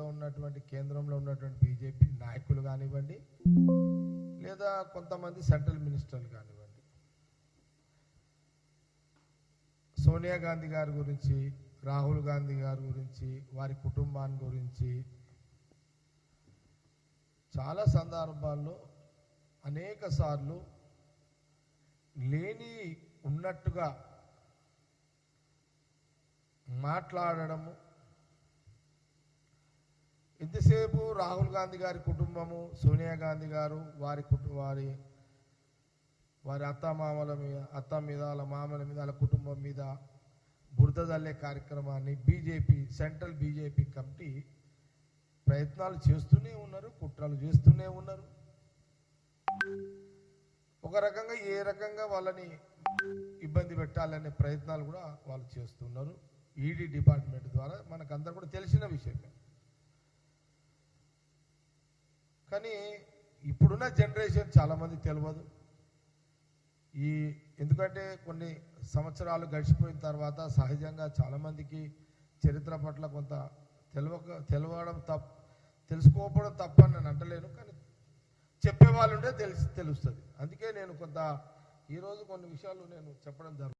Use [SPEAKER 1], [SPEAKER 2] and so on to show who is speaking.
[SPEAKER 1] ఉన్నటువంటి కేంద్రంలో ఉన్నటువంటి బీజేపీ నాయకులు కానివ్వండి లేదా కొంతమంది సెంట్రల్ మినిస్టర్లు కానివ్వండి సోనియా గాంధీ గారి గురించి రాహుల్ గాంధీ గారి గురించి వారి కుటుంబాన్ని గురించి చాలా సందర్భాల్లో అనేక సార్లు లేని ఉన్నట్టుగా మాట్లాడడము ఇంతసేపు రాహుల్ గాంధీ గారి కుటుంబము సోనియా గాంధీ గారు వారి అత్తమామల మీద వాళ్ళ మామల మీద వాళ్ళ కుటుంబం మీద బురద జల్లే కార్యక్రమాన్ని సెంట్రల్ బీజేపీ కమిటీ ప్రయత్నాలు చేస్తూనే ఉన్నారు, కుట్రలు చేస్తూనే ఉన్నారు. ఒక రకంగా ఏ రకంగా వాళ్ళని ఇబ్బంది పెట్టాలనే ప్రయత్నాలు కూడా వాళ్ళు చేస్తున్నారు. ఈడీ డిపార్ట్మెంట్ ద్వారా మనకందరూ కూడా తెలిసిన విషయమే. కానీ ఇప్పుడున్న జనరేషన్ చాలామంది తెలియదు. ఎందుకంటే కొన్ని సంవత్సరాలు గడిచిపోయిన తర్వాత సహజంగా చాలామందికి చరిత్ర పట్ల కొంత తెలుసుకోకపోవడం తప్పని నేను అంటలేను, కానీ చెప్పేవాళ్ళు ఉంటే తెలుస్తుంది. అందుకే నేను ఈరోజు కొన్ని విషయాలు నేను చెప్పడం జరుగుతుంది.